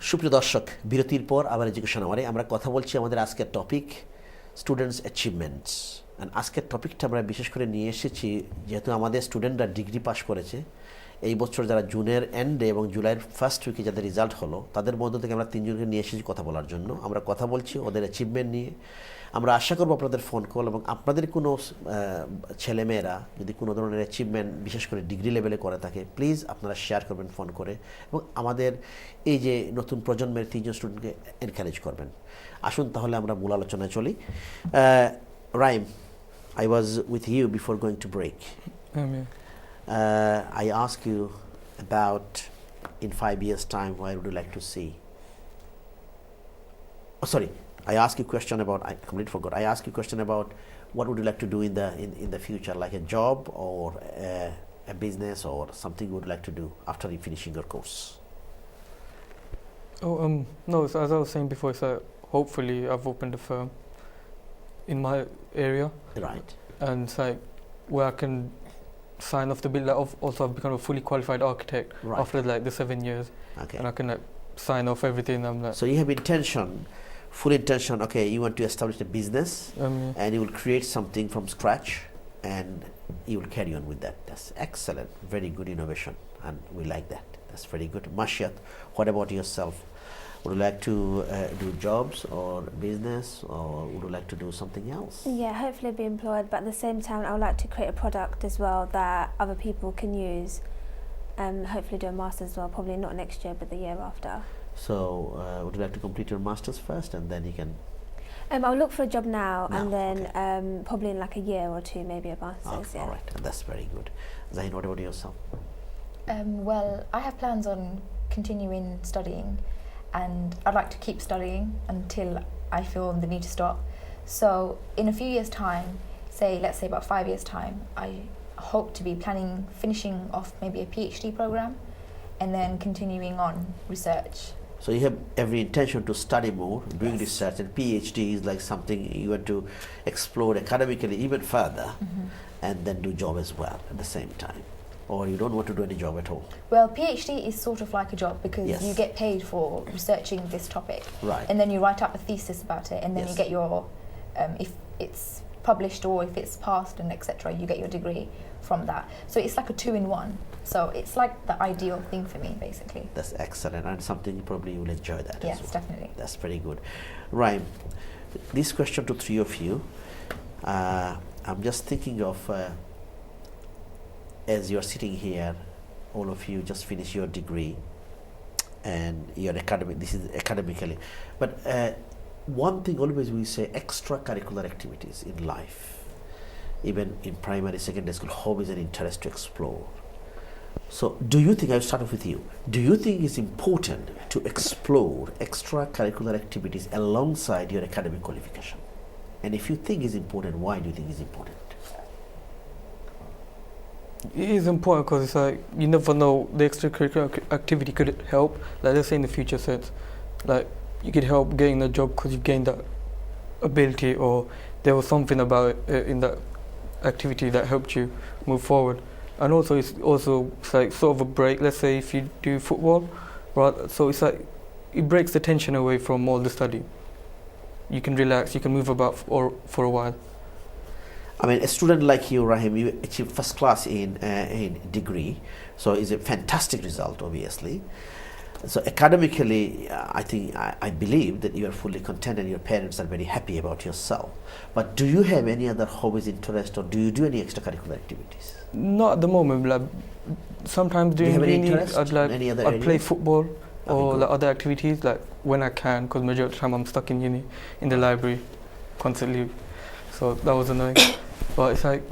সুপ্রিয় দর্শক, বিরতির পর আবার এডুকেশন আওয়ারে আমরা কথা বলছি আমাদের আজকের টপিক স্টুডেন্টস অ্যাচিভমেন্টস। অ্যান্ড আজকের টপিকটা আমরা বিশেষ করে নিয়ে এসেছি যেহেতু আমাদের স্টুডেন্টরা ডিগ্রি পাস করেছে এই বছর, যারা জুনের এন্ডে এবং জুলাইয়ের ফার্স্ট উইকে যাদের রেজাল্ট হলো তাদের মধ্য থেকে আমরা তিনজনকে নিয়ে এসেছি কথা বলার জন্য। আমরা কথা বলছি ওদের অ্যাচিভমেন্ট নিয়ে। আমরা আশা করবো আপনাদের ফোন কল এবং আপনাদের কোনো ছেলেমেয়েরা যদি কোনো ধরনের অ্যাচিভমেন্ট বিশেষ করে ডিগ্রি লেভেলে করে থাকে, প্লিজ আপনারা শেয়ার করবেন ফোন করে এবং আমাদের এই যে নতুন প্রজন্মের তিনজন স্টুডেন্টকে এনকারেজ করবেন। আসুন তাহলে আমরা মূল আলোচনায় চলি। রাইম, I was with you before going to break. I asked you about in 5 years' time, where would you like to see? Oh, sorry, I asked you a question about, I completely forgot. I asked you a question about what would you like to do in the future, like a job or a business or something you would like to do after you finishing your course. No, so as I was saying before, so hopefully I've opened a firm in my area. Right. And it's like where I can sign off the bill. Like also I've become a fully qualified architect after like the 7 years. Okay. And I can like sign off everything. I'm like. So you have intention, full intention. Okay, you want to establish a business, and you will create something from scratch, and you will carry on with that. That's excellent, very good innovation, and we like that. That's very good. Mashiat, what about yourself? Would you like to do jobs or business, or would you like to do something else? Yeah, hopefully be employed, but at the same time I would like to create a product as well that other people can use, and hopefully do a master's as well, probably not next year but the year after. So would you like to complete your master's first and then you can? I'll look for a job now and then probably in like a year or two maybe a master's. All right, that's very good. Zahin, what about yourself? Well, I have plans on continuing studying, and I'd like to keep studying until I feel the need to stop. So in a few years' time, let's say about 5 years' time, I hope to be finishing off maybe a PhD program and then continuing on research. So you have every intention to study more, doing research, and PhD is like something you want to explore academically even further, and then do job as well at the same time. Or you don't want to do any job at all? Well, PhD is sort of like a job because you get paid for researching this topic. Right. And then you write up a thesis about it, and then you get your, if it's published or if it's passed and etc., you get your degree from that. So it's like a 2-in-1. So it's like the ideal thing for me, basically. That's excellent, and something probably you will enjoy that. Yes, as well. definitely. That's very good. Ryan, this question to three of you. I'm just thinking of, as you're sitting here, all of you just finished your degree and you're academic, this is academically, but one thing always we say, extracurricular activities in life, even in primary, secondary school, hobbies and interest to explore. So do you think, I'll start off with you, do you think it's important to explore extracurricular activities alongside your academic qualification? And if you think it's important, why do you think it's important? It is important because it's like you never know, the extracurricular activity could help, like let's say in the future sense, like you could help getting a job because you gained that ability, or there was something about it in that activity that helped you move forward. And also it's like sort of a break. Let's say if you do football, right, so it's like it breaks the tension away from all the study. You can relax, you can move about for a while. I mean, a student like you, Rahim, you achieved first class in degree, so it's a fantastic result, obviously. So academically, I believe that you are fully content and your parents are very happy about yourself. But do you have any other hobbies, interest, or do you do any extracurricular activities? Not at the moment, like sometimes during uni, I'd play football or like other activities, like when I can, because majority of the time I'm stuck in uni, in the library, constantly. So that was annoying. But it's like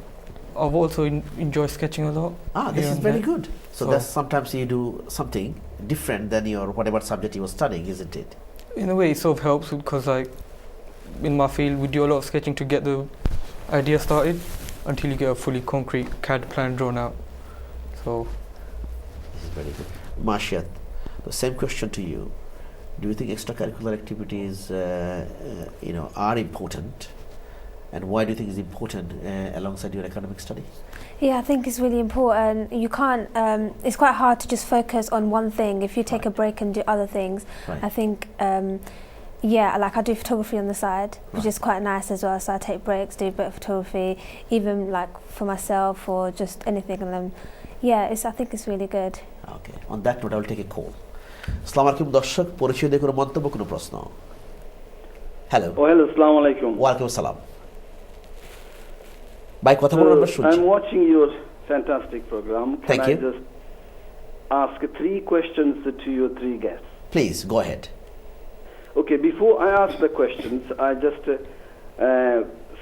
I've also enjoyed sketching a lot. This is very good. So that's sometimes you do something different than your whatever subject you were studying, isn't it? In a way, it sort of helps because like in my field, we do a lot of sketching to get the idea started until you get a fully concrete CAD plan drawn out. So this is very good. Mashiat, the same question to you. Do you think extracurricular activities, are important? and why do you think it's important alongside your academic study? Yeah, I think it's really important. You can't. It's quite hard to just focus on one thing. If you take a break and do other things, Right. I think. Yeah, like I do photography on the side, which Right. is quite nice as well. So I take breaks, do a bit of photography, even like for myself or just anything. And then, yeah, I think it's really good. Okay. On that note, I will take a call. আসসালামু আলাইকুম দর্শক, পরিচয় দিয়ে কোনো মন্তব্য, কোনো প্রশ্ন? Hello. Oh, hello, assalamu alaikum. ওয়ালাইকুম আসসালাম। ভাই কথা বলুন, আমরা শুনছি। I'm watching your fantastic program. Thank Can you. I just ask 3 questions to your 3 guests? Please go ahead. Okay, before I ask the questions, I just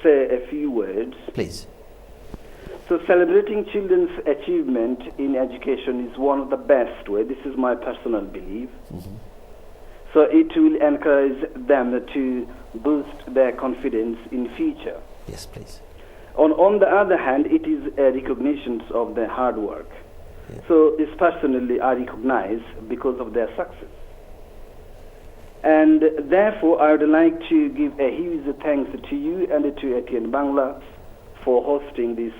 say a few words. Please. So celebrating children's achievement in education is one of the best way. This is my personal belief. So it will encourage them to boost their confidence in future. Yes, please. On the other hand, it is a recognition of their hard work. Yeah. So it's personally I recognize because of their success. And therefore, I would like to give a huge thanks to you and to ATN Bangla for hosting this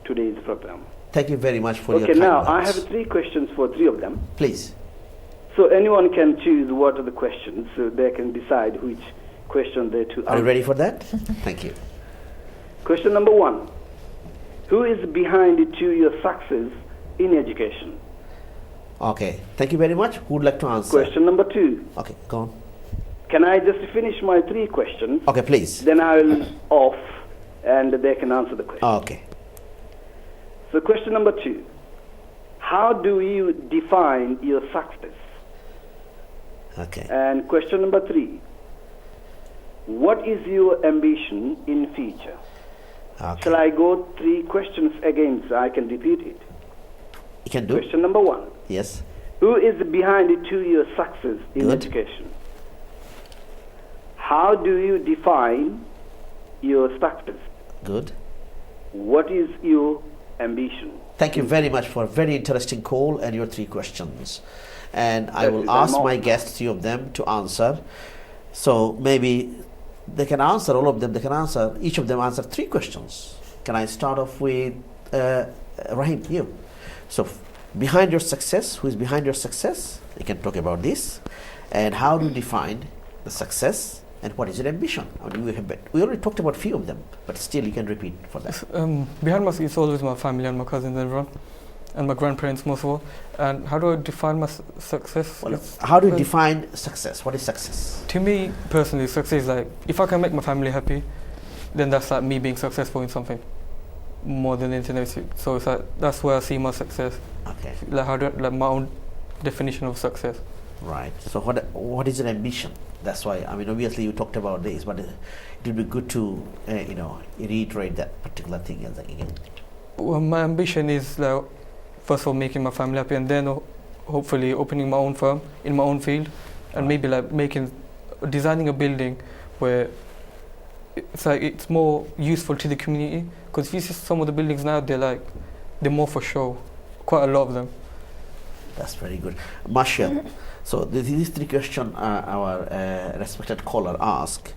today's program. Thank you very much for your Okay, kind now I words. have 3 questions for 3 of them. Please. So anyone can choose what are the questions, so they can decide which question they to Are you ready for that? Thank you. Question number 1. Who is behind to your success in education? Okay. Thank you very much. Who would like to answer? Question number 2. Okay, go on. Can I just finish my 3 questions? Okay, please. Then I will off and they can answer the question. Okay. So question number 2. How do you define your success? Okay. And question number 3. What is your ambition in future? Okay. Shall I go 3 questions again so I can repeat it? You can do. Question number 1. Yes. Who is behind to your success in Good. education? How do you define your success? Good. What is your ambition? Thank you very much for a very interesting call and your 3 questions. And I That will is ask my amazing. guests, 3 of them, to answer. So maybe they can answer, all of them, they can answer, each of them answer 3 questions. Can I start off with Rahim, you? So behind your success, who is behind your success? You can talk about this. And how do you define the success? And what is your ambition? I mean, we already talked about a few of them, but still you can repeat for that. Behind us is always my family and my cousins and everyone, and my grandparents most of all. And how do I define my success? Well, It's- how do you well, define success? What is success? To me personally, success is like if I can make my family happy, then that's like me being successful in something more than anything else. So it's like that's where I see my success. Okay, Like how do like my own definition of success. right. So what is your ambition? That's why, I mean, obviously you talked about this, but it would be good to reiterate that particular thing again. Well, my ambition is like first of all making my family happy, and then hopefully opening my own firm in my own field, and maybe like designing a building where it's more useful to the community. Because if you see some of the buildings now, they're more for show, quite a lot of them. That's very good. Marshall, so these 3 questions our respected caller asked.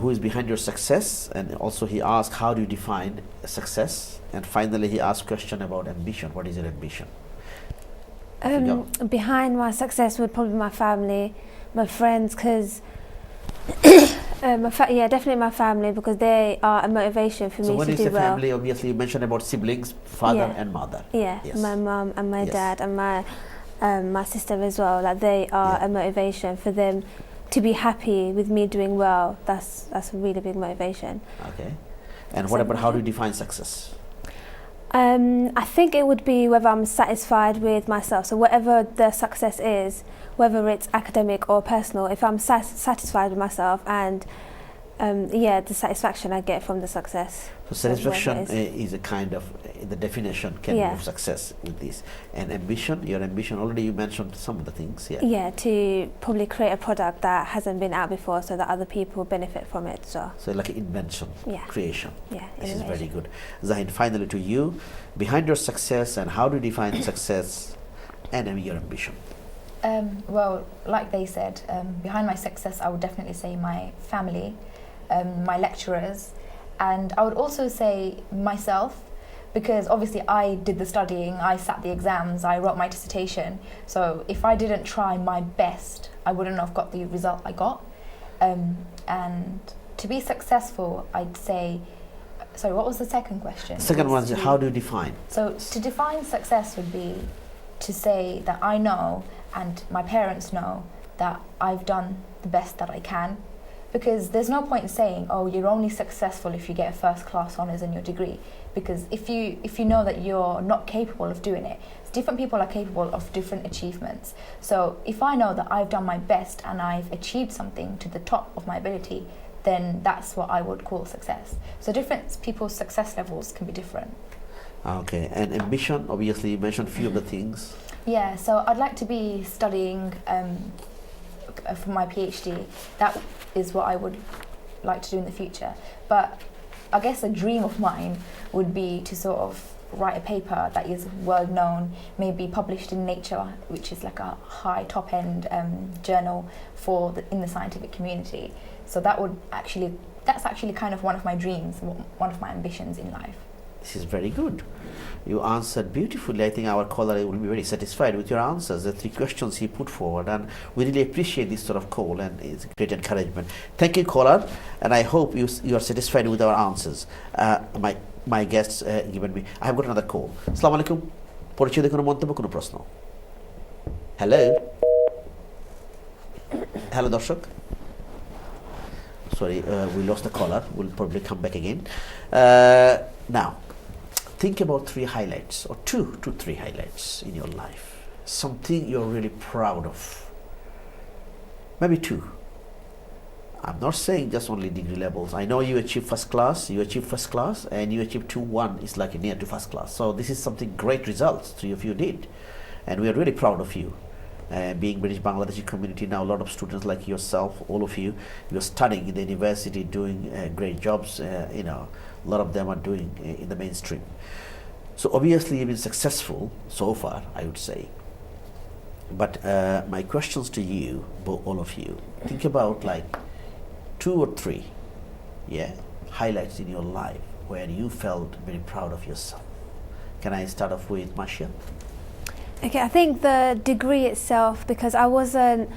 Who is behind your success? And also he asked, how do you define success? And finally he asked question about ambition. What is your ambition? Behind my success would probably be my family, my friends, because definitely my family, because they are a motivation for So me when to you do say well. family, obviously you mentioned about siblings, father Yeah. and mother. Yeah, Yes. my mum and my Yes. dad and my sister as well. Like they are Yeah. a motivation for them to be happy with me doing well. That's a really big motivation. Okay. And what about how do you define success? I think it would be whether I'm satisfied with myself. So whatever the success is, whether it's academic or personal, if I'm satisfied with myself and the satisfaction I get from the success. So satisfaction whatever it is a kind of the definition can be Yeah. of success with this. And ambition, your ambition, already you mentioned some of the things. Yeah. Yeah, to probably create a product that hasn't been out before so that other people benefit from it. So So like invention, Yeah. creation. yeah, This is innovation. very good. Zahin, finally to you, behind your success and how do you define success and your ambition? Well, like they said, behind my success, I would definitely say my family, my lecturers, And I would also say myself, because obviously I did the studying, I sat the exams, I wrote my dissertation. So if I didn't try my best, I wouldn't have got the result I got. And to be successful, I'd say, sorry, what was the second question? Second one is how do you define? So to define success would be to say that I know and my parents know that I've done the best that I can. Because there's no point in saying, oh, you're only successful if you get a first class honours in your degree. Because if you know that you're not capable of doing it, different people are capable of different achievements. So if I know that I've done my best and I've achieved something to the top of my ability, then that's what I would call success. So different people's success levels can be different. Okay, and ambition, obviously you mentioned a few of the things. Yeah, so I'd like to be studying for my PhD. That is what I would like to do in the future. But I guess a dream of mine would be to sort of write a paper that is well known, maybe published in Nature, which is like a high top end journal in the scientific community. So that's actually kind of one of my dreams, one of my ambitions in life. This is very good. You answered beautifully. I think our caller will be very satisfied with your answers, the 3 questions he put forward, and we really appreciate this sort of call, and it's great encouragement. Thank you, caller, and I hope you are satisfied with our answers. My guests given me. I have got another call. Assalamu alaikum. পরিচয় কোনো মন্তব্য কোনো প্রশ্ন? Hello দর্শক. Sorry, we lost the caller. We'll probably come back again. Now, think about 3 highlights, or 2 to 3 highlights in your life. Something you're really proud of. Maybe 2. I'm not saying just only degree levels. I know you achieved first class, and you achieved 2-1 is like near to first class. So this is something great results 3 of you did. And we are really proud of you. Being British Bangladeshi community now, a lot of students like yourself, all of you, you're studying in the university, doing great jobs. A lot of them are doing in the mainstream. So obviously you've been successful so far, I would say. But my questions to you, all of you, think about like 2 or 3 highlights in your life where you felt very proud of yourself. Can I start off with Marcia? Okay, I think the degree itself, because I wasn't,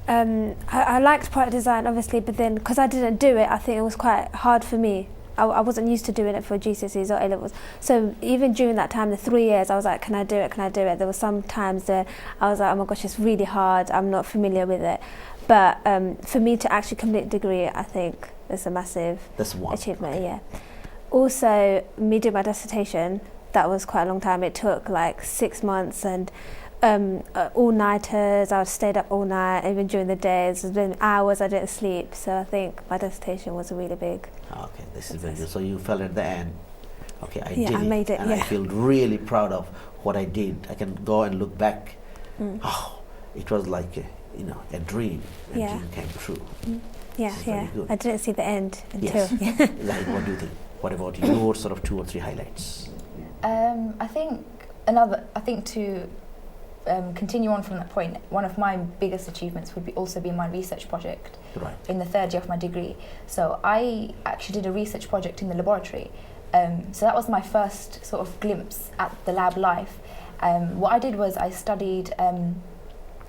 I liked product design obviously, but then because I didn't do it, I think it was quite hard for me. I wasn't used to doing it for GCSEs or A-levels. So even during that time, the 3 years, I was like, can I do it, can I do it? There were some times that I was like, oh my gosh, it's really hard, I'm not familiar with it. But for me to actually complete a degree, I think is a massive achievement, yeah. Also, me doing my dissertation, that was quite a long time. It took like 6 months, and all-nighters. I stayed up all night, even during the days. There's been hours I didn't sleep. So I think my dissertation was really big. Okay, this is very good. So you felt at the end, okay, I did I made it, and I feel really proud of what I did. I can go and look back. Oh, it was like a dream. A dream came true. Yeah. I didn't see the end until. Yes. Like, what do you think? What about your sort of 2 or 3 highlights? I think to continue on from that point, one of my biggest achievements would also be my research project in the 3rd year of my degree. So I actually did a research project in the laboratory. So that was my first sort of glimpse at the lab life. What I did was I studied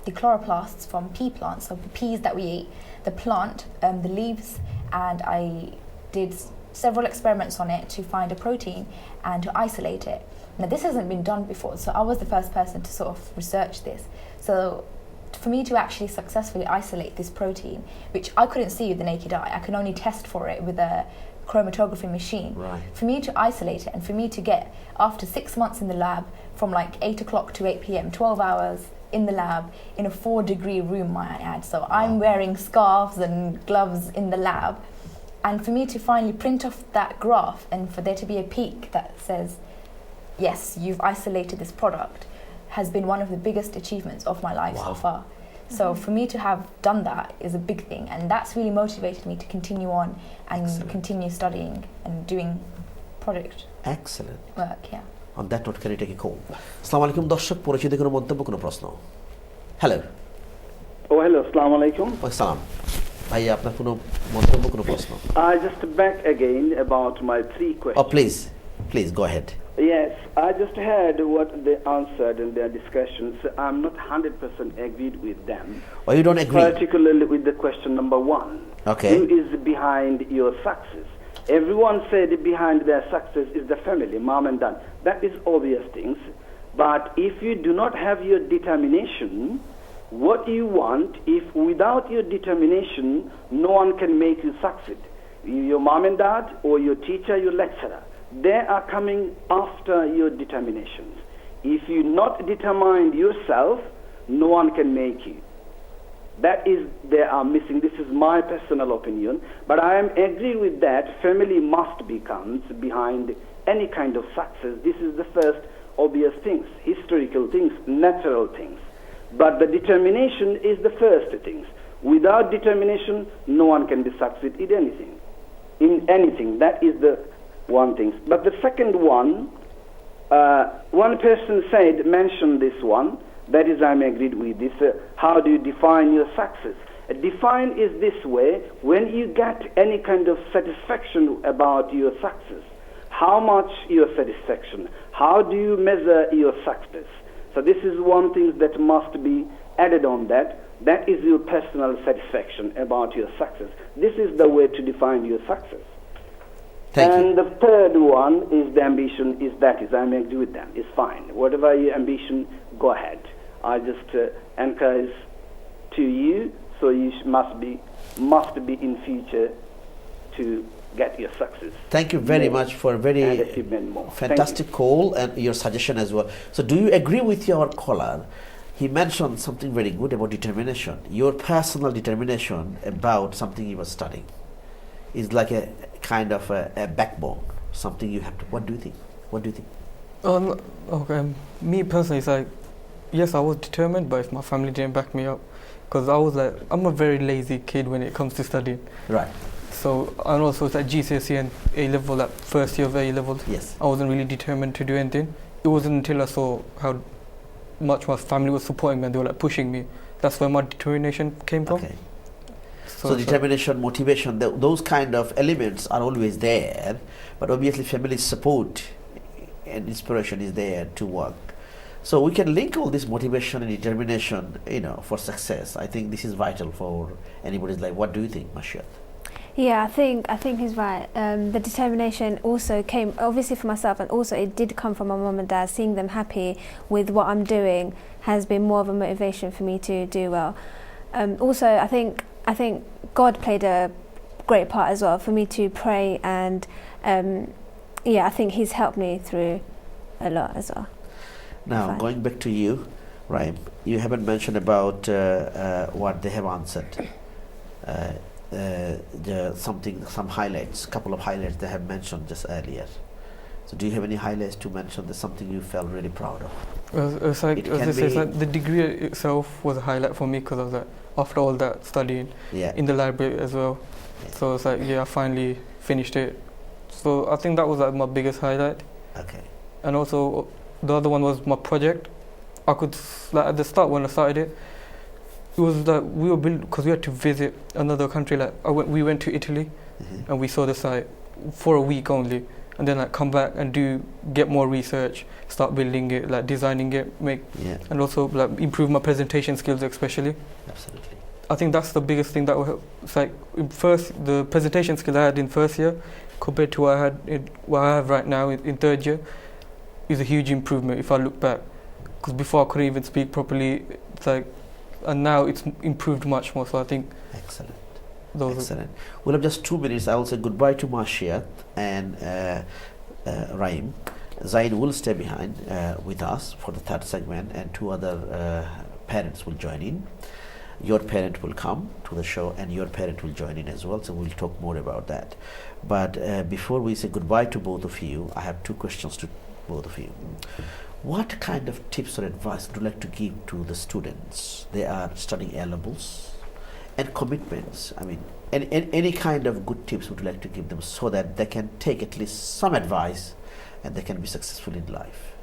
the chloroplasts from pea plants, so the peas that we eat, the plant, the leaves, and I did several experiments on it to find a protein and to isolate it. Now this hasn't been done before, so I was the first person to sort of research this. So for me to actually successfully isolate this protein, which I couldn't see with the naked eye, I can only test for it with a chromatography machine. For me to isolate it, and for me to get, after 6 months in the lab, from like 8 o'clock to 8 p.m, 12 hours in the lab, in a 4-degree room, might I add. So I'm wearing scarves and gloves in the lab. And for me to finally print off that graph, and for there to be a peak that says, yes, you've isolated this product, has been one of the biggest achievements of my life so far. So for me to have done that is a big thing, and that's really motivated me to continue on and continue studying and doing project work. On that note, can you take a call? Assalamu alaikum দর্শক, পরিচিত কোনো মন্তব্য কোনো প্রশ্ন? Hello. Oh, hello, assalamu alaikum. Assalam. ভাইয়া আপনার কোনো মন্তব্য, কোনো প্রশ্ন? I just back again about my three questions. Oh, please go ahead. Yes, I just heard what they answered in their discussions. I'm not 100% agreed with them. Or you don't agree? Particularly with the question number one. Okay. Who is behind your success? Everyone said behind their success is the family, mom and dad. That is obvious things. But if you do not have your determination, what you want, if without your determination, no one can make you succeed. Your mom and dad or your teacher, your lecturer, they are coming after your determinations. If you not determine yourself, no one can make you. That is, they are missing. This is my personal opinion. But I am agree with that. Family must become behind any kind of success. This is the first obvious things, historical things, natural things. But the determination is the first things. Without determination, no one can be succeed in anything. In anything, that is the one thing. But the second one, one person mentioned this one. That is, I'm agreed with this. How do you define your success? Define is this way: when you get any kind of satisfaction about your success, how much your satisfaction? How do you measure your success? So this is one thing that must be added on that. That is your personal satisfaction about your success. This is the way to define your success. Thank and you. the third one is the ambition. I'm agree with them. It's fine. Whatever your ambition, go ahead. I just encourage to you. So you must be in future to get your success. Thank you very much for a very and achievement more. fantastic call and your suggestion as well. So do you agree with your caller? He mentioned something very good about determination. Your personal determination about something you were studying is like a kind of a backbone, something you have to. What do you think? Okay, me personally, it's like, yes, I was determined, but if my family didn't back me up, because I'm a very lazy kid when it comes to studying. Right. So, and also it's like GCSE and A-level, that first year of A-level, Yes. I wasn't really determined to do anything. It wasn't until I saw how much my family was supporting me and they were like pushing me. That's where my determination came from. Okay. So determination, motivation, those kind of elements are always there, but obviously family support and inspiration is there to work. So we can link all this motivation and determination, for success. I think this is vital for anybody's life. What do you think, Mashiat? Yeah, I think he's right. The determination also came obviously for myself, and also it did come from my mum and dad. Seeing them happy with what I'm doing has been more of a motivation for me to do well. Also, I think God played a great part as well for me to pray, and I think He's helped me through a lot as well. Now, Fine. going back to you, Raim, you haven't mentioned about what they have answered. Some highlights, couple of highlights they have mentioned just earlier. So do you have any highlights to mention? There's something you felt really proud of? It's like the degree itself was a highlight for me, because I was like, after all that studying in the library as well. Yeah. So it's like, I finally finished it. So I think that was like my biggest highlight. Okay. And also the other one was my project. I could, like, at the start when I started it, it was that we were building, because we had to visit another country. Like we went to Italy, and we saw the site for a week only, and then come back and get more research, start building it, like designing it, and also like improve my presentation skills especially. Absolutely. I think that's the biggest thing that will help. It's like the presentation skill I had in first year compared to what I have right now in third year is a huge improvement if I look back. Because before I couldn't even speak properly. It's like, and now it's improved much more. So I think. Excellent. Excellent. We'll have just 2 minutes. I will say goodbye to Mashiat and Raim. Zain will stay behind with us for the third segment, and 2 other parents will join in. Your parent will come to the show, and your parent will join in as well. So we'll talk more about that. But before we say goodbye to both of you, I have 2 questions to both of you. What kind of tips or advice would you like to give to the students? They are studying A-levels and commitments. I mean, any kind of good tips would you like to give them so that they can take at least some advice and they can be successful in life?